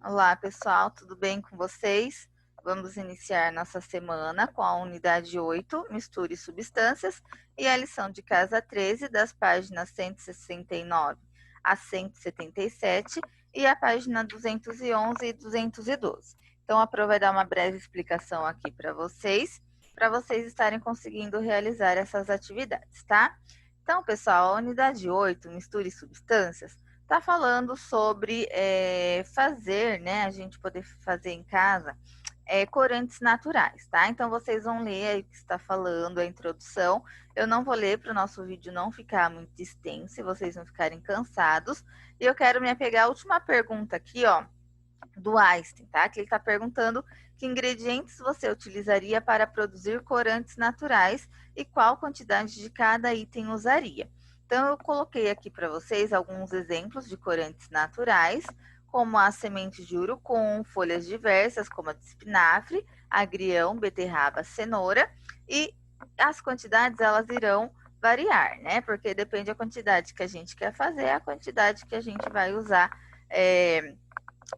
Olá, pessoal, tudo bem com vocês? Vamos iniciar nossa semana com a unidade 8, Misture Substâncias, e a lição de casa 13, das páginas 169 a 177, e a página 211 e 212. Então, a Pro vai dar uma breve explicação aqui para vocês estarem conseguindo realizar essas atividades, tá? Então, pessoal, a unidade 8, Misture Substâncias, está falando sobre fazer, né? A gente poder fazer em casa corantes naturais, tá? Então vocês vão ler aí o que está falando, a introdução. Eu não vou ler para o nosso vídeo não ficar muito extenso e vocês não ficarem cansados. E eu quero me apegar à última pergunta aqui, ó, do Einstein, tá? Que ele está perguntando que ingredientes você utilizaria para produzir corantes naturais e qual quantidade de cada item usaria. Então, eu coloquei aqui para vocês alguns exemplos de corantes naturais, como as sementes de urucum, folhas diversas, como a de espinafre, agrião, beterraba, cenoura, e as quantidades elas irão variar, né? Porque depende da quantidade que a gente quer fazer, a quantidade que a gente vai usar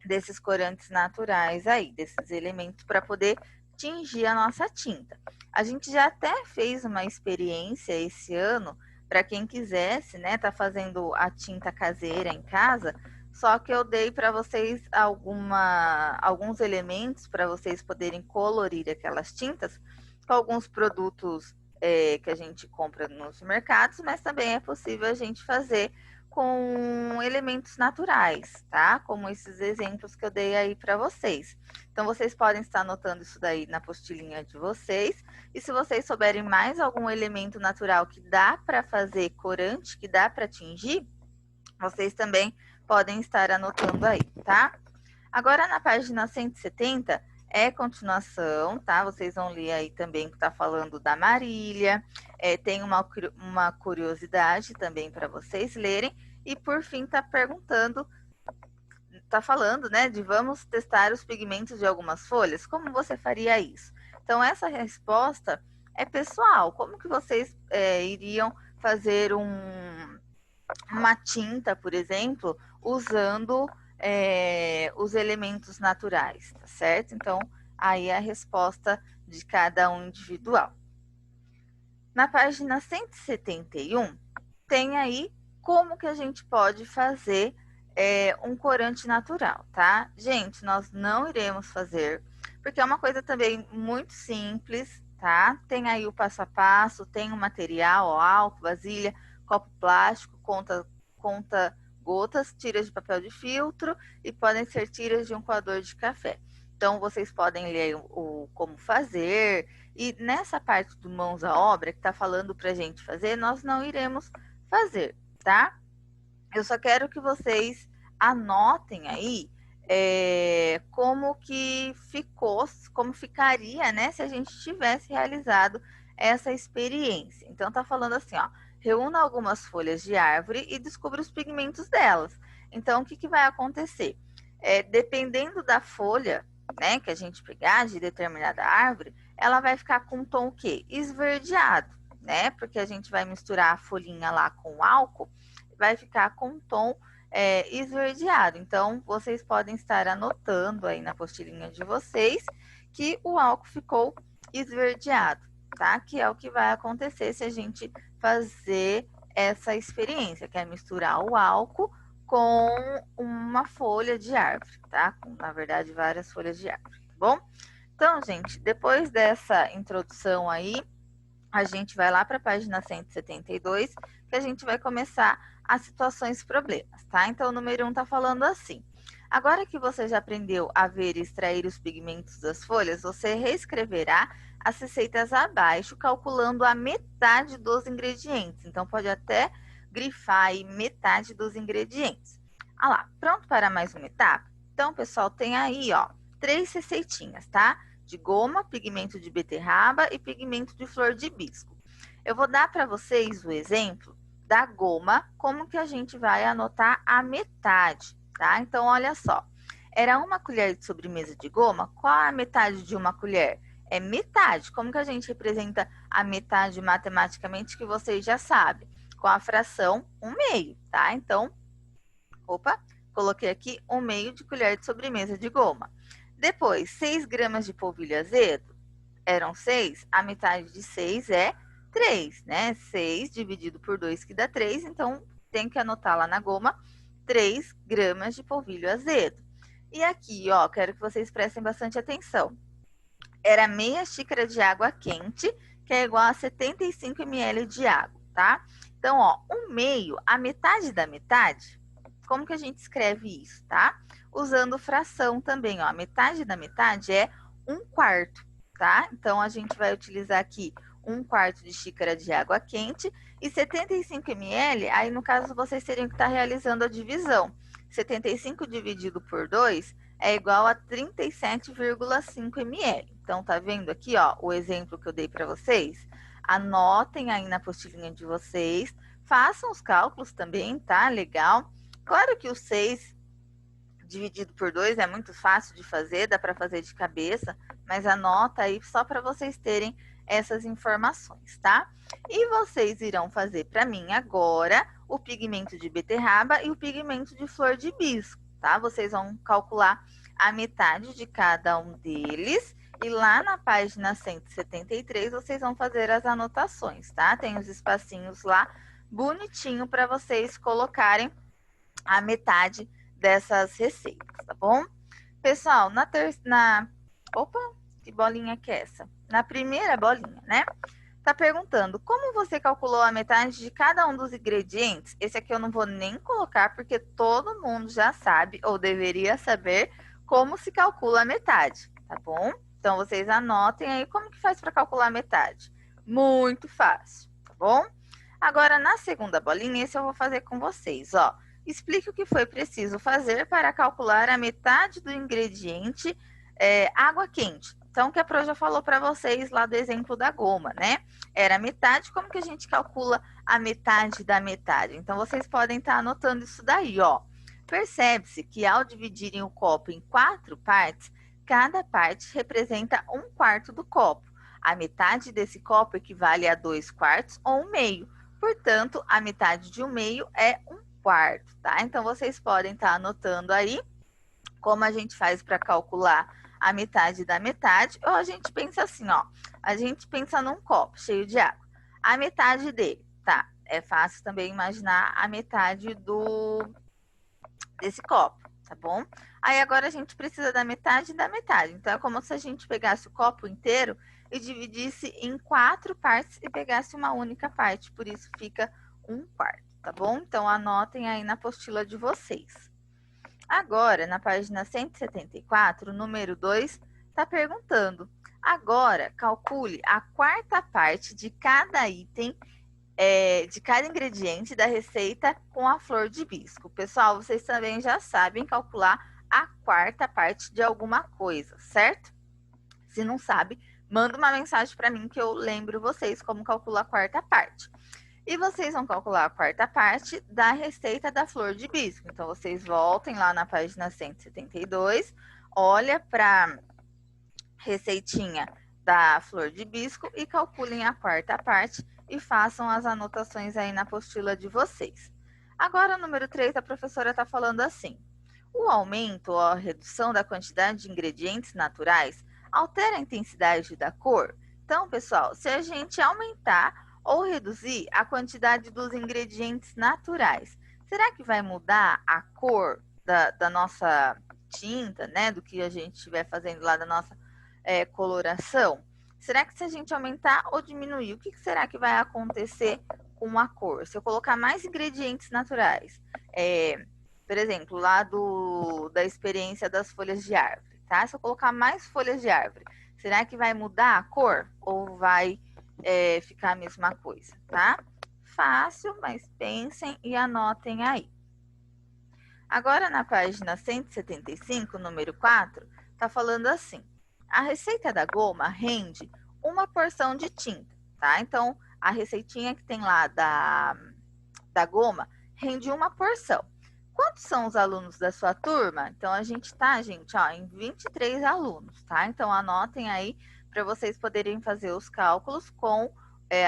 desses corantes naturais aí, desses elementos para poder tingir a nossa tinta. A gente já até fez uma experiência esse ano, para quem quisesse, né, tá fazendo a tinta caseira em casa, só que eu dei para vocês alguns elementos para vocês poderem colorir aquelas tintas com alguns produtos que a gente compra nos mercados, mas também é possível a gente fazer com elementos naturais, tá? Como esses exemplos que eu dei aí para vocês. Então, vocês podem estar anotando isso daí na apostilinha de vocês. E se vocês souberem mais algum elemento natural que dá para fazer corante, que dá para tingir, vocês também podem estar anotando aí, tá? Agora, na página 170, é continuação, tá? Vocês vão ler aí também que está falando da Marília. Tem uma curiosidade também para vocês lerem. E, por fim, está perguntando, está falando, né, de vamos testar os pigmentos de algumas folhas. Como você faria isso? Então, essa resposta é pessoal. Como que vocês iriam fazer uma tinta, por exemplo, usando os elementos naturais, tá certo? Então, aí é a resposta de cada um individual. Na página 171, tem aí como que a gente pode fazer um corante natural, tá? Gente, nós não iremos fazer, porque é uma coisa também muito simples, tá? Tem aí o passo a passo, tem o material, ó, álcool, vasilha, copo plástico, conta gotas, tiras de papel de filtro e podem ser tiras de um coador de café. Então, vocês podem ler o como fazer. E nessa parte do mãos à obra, que está falando para a gente fazer, nós não iremos fazer, tá? Eu só quero que vocês anotem aí como que ficou, como ficaria, né, se a gente tivesse realizado essa experiência. Então, tá falando assim, ó, reúna algumas folhas de árvore e descubra os pigmentos delas. Então, o que, que vai acontecer? Dependendo da folha, né, que a gente pegar de determinada árvore, ela vai ficar com um tom o quê? Esverdeado, né? Porque a gente vai misturar a folhinha lá com álcool, vai ficar com um tom esverdeado. Então, vocês podem estar anotando aí na apostilinha de vocês que o álcool ficou esverdeado, tá? Que é o que vai acontecer se a gente fazer essa experiência, que é misturar o álcool com uma folha de árvore, tá? Com, na verdade, várias folhas de árvore, tá bom? Então, gente, depois dessa introdução aí, a gente vai lá para a página 172, que a gente vai começar as situações e problemas, tá? Então, o número 1 tá falando assim. Agora que você já aprendeu a ver e extrair os pigmentos das folhas, você reescreverá as receitas abaixo, calculando a metade dos ingredientes. Então, pode até grifar aí metade dos ingredientes. Ah lá, pronto para mais uma etapa? Então, pessoal, tem aí, ó, 3 receitinhas, tá? De goma, pigmento de beterraba e pigmento de flor de hibisco. Eu vou dar para vocês o exemplo da goma, como que a gente vai anotar a metade, tá? Então, olha só. Era uma colher de sobremesa de goma, qual a metade de uma colher? É metade. Como que a gente representa a metade matematicamente, que vocês já sabem? Com a fração 1/2, tá? Então, opa, coloquei aqui 1/2 de colher de sobremesa de goma. Depois, 6 gramas de polvilho azedo, eram 6, a metade de 6 é 3, né? 6 dividido por 2 que dá 3, então tem que anotar lá na goma 3 gramas de polvilho azedo. E aqui, ó, quero que vocês prestem bastante atenção. Era meia xícara de água quente, que é igual a 75 ml de água, tá? Então, ó, 1/2, a metade da metade, como que a gente escreve isso, tá? Usando fração também, ó, a metade da metade é 1/4, tá? Então, a gente vai utilizar aqui 1/4 de xícara de água quente e 75 ml, aí no caso vocês teriam que estar realizando a divisão. 75 dividido por 2 é igual a 37,5 ml. Então, tá vendo aqui, ó, o exemplo que eu dei para vocês? Anotem aí na apostilinha de vocês, façam os cálculos também, tá? Legal. Claro que o 6 dividido por 2 é muito fácil de fazer, dá para fazer de cabeça, mas anota aí só para vocês terem essas informações, tá? E vocês irão fazer para mim agora o pigmento de beterraba e o pigmento de flor de hibisco, tá? Vocês vão calcular a metade de cada um deles e lá na página 173 vocês vão fazer as anotações, tá? Tem os espacinhos lá bonitinho para vocês colocarem a metade dessas receitas, tá bom? Pessoal, Opa, que bolinha que é essa? Na primeira bolinha, né? Tá perguntando, como você calculou a metade de cada um dos ingredientes? Esse aqui eu não vou nem colocar, porque todo mundo já sabe, ou deveria saber, como se calcula a metade, tá bom? Então, vocês anotem aí como que faz para calcular a metade. Muito fácil, tá bom? Agora, na segunda bolinha, esse eu vou fazer com vocês, ó. Explique o que foi preciso fazer para calcular a metade do ingrediente água quente. Então, o que a Pro já falou para vocês lá do exemplo da goma, né? Era metade, como que a gente calcula a metade da metade? Então, vocês podem estar anotando isso daí, ó. Percebe-se que ao dividirem o copo em 4 partes, cada parte representa 1/4 do copo. A metade desse copo equivale a 2/4 ou 1/2. Portanto, a metade de 1/2 é 1/4, tá? Então, vocês podem estar anotando aí como a gente faz para calcular a metade da metade. Ou a gente pensa assim, ó. A gente pensa num copo cheio de água. A metade dele, tá? É fácil também imaginar a metade desse copo, tá bom? Aí agora a gente precisa da metade da metade. Então, é como se a gente pegasse o copo inteiro e dividisse em 4 partes e pegasse uma única parte. Por isso fica 1/4, tá bom? Então, anotem aí na apostila de vocês. Agora, na página 174, o número 2 está perguntando. Agora, calcule a 4ª parte de cada item, de cada ingrediente da receita com a flor de hibisco. Pessoal, vocês também já sabem calcular a 4ª parte de alguma coisa, certo? Se não sabe, manda uma mensagem para mim que eu lembro vocês como calcular a 4ª parte. E vocês vão calcular a 4ª parte da receita da flor de hibisco. Então, vocês voltem lá na página 172, olha para a receitinha da flor de hibisco e calculem a 4ª parte e façam as anotações aí na apostila de vocês. Agora, número 3, a professora está falando assim. O aumento ou a redução da quantidade de ingredientes naturais altera a intensidade da cor? Então, pessoal, se a gente aumentar ou reduzir a quantidade dos ingredientes naturais, será que vai mudar a cor da nossa tinta, né? Do que a gente estiver fazendo lá da nossa coloração? Será que se a gente aumentar ou diminuir, o que será que vai acontecer com a cor? Se eu colocar mais ingredientes naturais, por exemplo, lá da experiência das folhas de árvore, tá? Se eu colocar mais folhas de árvore, será que vai mudar a cor ou vai ficar a mesma coisa, tá? Fácil, mas pensem e anotem aí. Agora, na página 175, número 4, tá falando assim. A receita da goma rende uma porção de tinta, tá? Então, a receitinha que tem lá da goma rende uma porção. Quantos são os alunos da sua turma? Então, a gente tá, gente, ó, em 23 alunos, tá? Então, anotem aí para vocês poderem fazer os cálculos com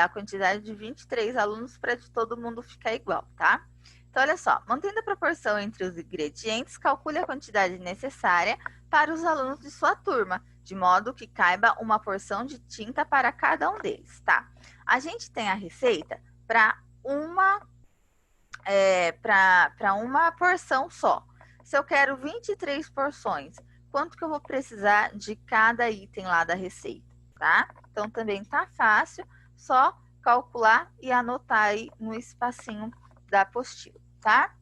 a quantidade de 23 alunos para de todo mundo ficar igual, tá? Então, olha só, mantendo a proporção entre os ingredientes, calcule a quantidade necessária para os alunos de sua turma, de modo que caiba uma porção de tinta para cada um deles, tá? A gente tem a receita para uma porção só. Se eu quero 23 porções, quanto que eu vou precisar de cada item lá da receita, tá? Então, também tá fácil, só calcular e anotar aí no espacinho da apostila, tá?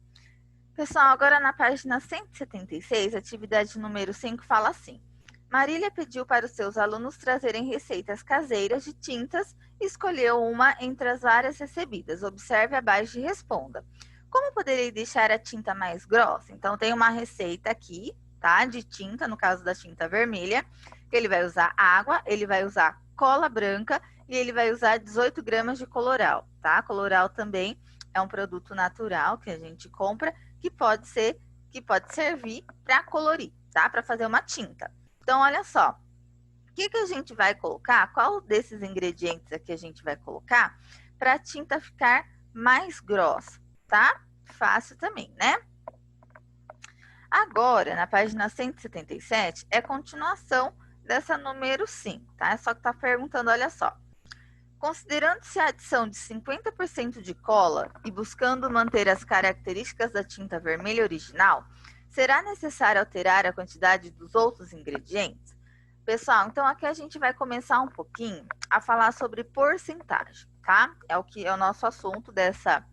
Pessoal, agora na página 176, atividade número 5 fala assim: Marília pediu para os seus alunos trazerem receitas caseiras de tintas e escolheu uma entre as várias recebidas. Observe abaixo e responda. Como poderei deixar a tinta mais grossa? Então, tem uma receita aqui, tá? De tinta, no caso da tinta vermelha. Ele vai usar água, ele vai usar cola branca e ele vai usar 18 gramas de coloral, tá? Coloral também é um produto natural que a gente compra, que pode servir para colorir, tá? Para fazer uma tinta. Então, olha só, o que a gente vai colocar? Qual desses ingredientes aqui a gente vai colocar para a tinta ficar mais grossa, tá? Fácil também, né? Agora, na página 177, é continuação dessa número 5, tá? Só que tá perguntando, olha só. Considerando-se a adição de 50% de cola e buscando manter as características da tinta vermelha original, será necessário alterar a quantidade dos outros ingredientes? Pessoal, então aqui a gente vai começar um pouquinho a falar sobre porcentagem, tá? É o nosso assunto dessa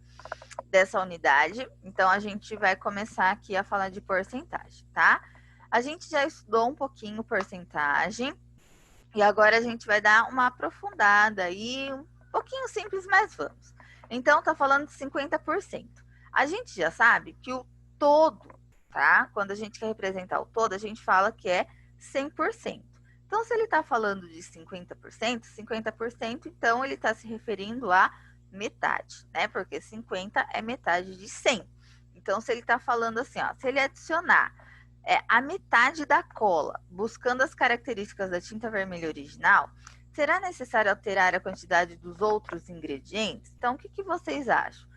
unidade. Então, a gente vai começar aqui a falar de porcentagem, tá? A gente já estudou um pouquinho porcentagem e agora a gente vai dar uma aprofundada aí, um pouquinho simples, mas vamos. Então, tá falando de 50%. A gente já sabe que o todo, tá? Quando a gente quer representar o todo, a gente fala que é 100%. Então, se ele tá falando de 50%, então ele tá se referindo a metade, né? Porque 50 é metade de 100. Então, se ele tá falando assim, ó, se ele adicionar a metade da cola, buscando as características da tinta vermelha original, será necessário alterar a quantidade dos outros ingredientes? Então, o que vocês acham?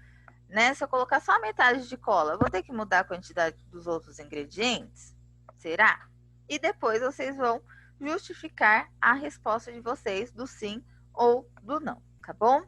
Né? Se eu colocar só a metade de cola, eu vou ter que mudar a quantidade dos outros ingredientes? Será? E depois vocês vão justificar a resposta de vocês do sim ou do não, tá bom?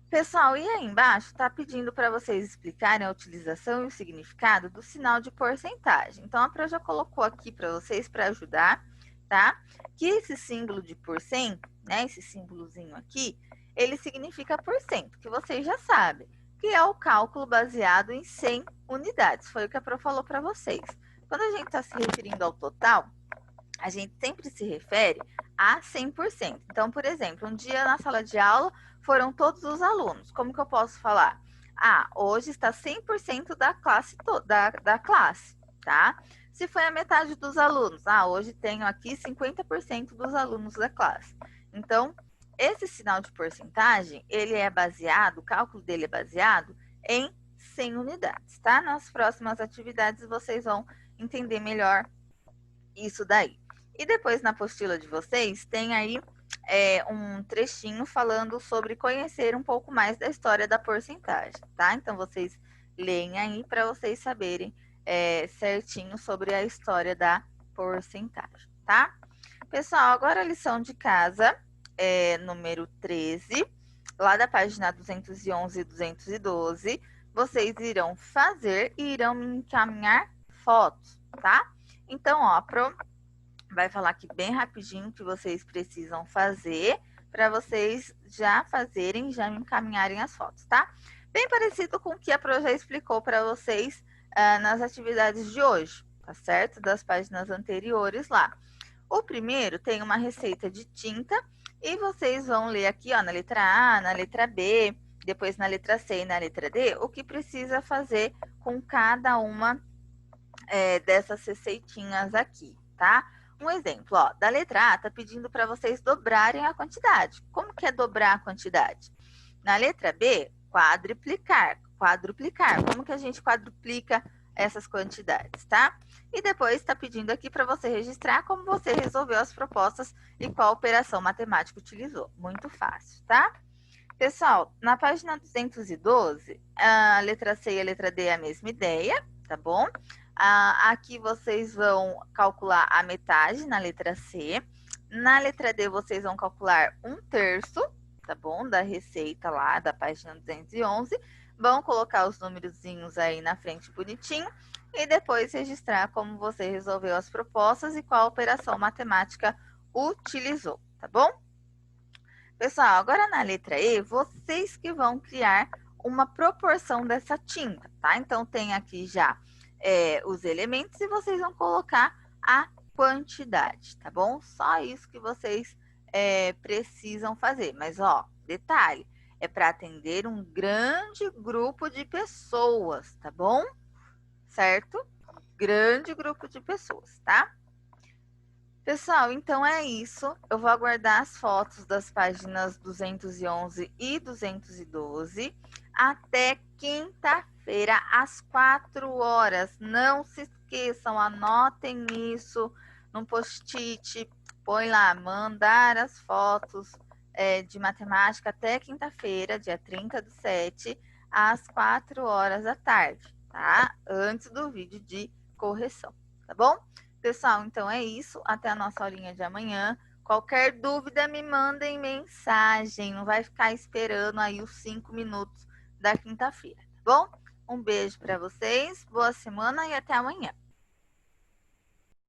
Pessoal, e aí embaixo está pedindo para vocês explicarem a utilização e o significado do sinal de porcentagem. Então, a Pro já colocou aqui para vocês para ajudar, tá? Que esse símbolo de porcento, né? Esse símbolozinho aqui, ele significa porcento, que vocês já sabem, que é o cálculo baseado em 100 unidades. Foi o que a Pro falou para vocês. Quando a gente está se referindo ao total, a gente sempre se refere a 100%. Então, por exemplo, um dia na sala de aula foram todos os alunos. Como que eu posso falar? Ah, hoje está 100% da classe, da classe, tá? Se foi a metade dos alunos, hoje tenho aqui 50% dos alunos da classe. Então, esse sinal de porcentagem, ele é baseado, o cálculo dele é baseado em 100 unidades, tá? Nas próximas atividades vocês vão entender melhor isso daí. E depois na apostila de vocês tem aí um trechinho falando sobre conhecer um pouco mais da história da porcentagem, tá? Então vocês leem aí para vocês saberem certinho sobre a história da porcentagem, tá? Pessoal, agora a lição de casa número 13, lá da página 211 e 212, vocês irão fazer e irão me encaminhar fotos, tá? Então, ó, vai falar aqui bem rapidinho o que vocês precisam fazer para vocês já fazerem, já me encaminharem as fotos, tá? Bem parecido com o que a Pro já explicou para vocês nas atividades de hoje, tá certo? Das páginas anteriores lá. O primeiro tem uma receita de tinta e vocês vão ler aqui, ó, na letra A, na letra B, depois na letra C e na letra D, o que precisa fazer com cada uma dessas receitinhas aqui, tá? Um exemplo, ó, da letra A tá pedindo para vocês dobrarem a quantidade. Como que é dobrar a quantidade? Na letra B, quadruplicar. Como que a gente quadruplica essas quantidades, tá? E depois está pedindo aqui para você registrar como você resolveu as propostas e qual operação matemática utilizou. Muito fácil, tá? Pessoal, na página 212, a letra C e a letra D é a mesma ideia, tá bom? Aqui vocês vão calcular a metade na letra C. Na letra D, vocês vão calcular 1/3, tá bom? Da receita lá, da página 211. Vão colocar os númerozinhos aí na frente bonitinho e depois registrar como você resolveu as propostas e qual operação matemática utilizou, tá bom? Pessoal, agora na letra E, vocês que vão criar uma proporção dessa tinta, tá? Então, tem aqui já os elementos e vocês vão colocar a quantidade, tá bom? Só isso que vocês precisam fazer. Mas, ó, detalhe, é para atender um grande grupo de pessoas, tá bom? Certo? Grande grupo de pessoas, tá? Pessoal, então é isso. Eu vou aguardar as fotos das páginas 211 e 212 até quinta-feira, às 4 horas. Não se esqueçam, anotem isso no post-it. Põe lá, mandar as fotos de matemática até quinta-feira, dia 30/7, às 4 horas da tarde, tá? Antes do vídeo de correção, tá bom? Pessoal, então é isso. Até a nossa aulinha de amanhã. Qualquer dúvida, me mandem mensagem. Não vai ficar esperando aí os 5 minutos da quinta-feira, tá bom? Um beijo para vocês, boa semana e até amanhã.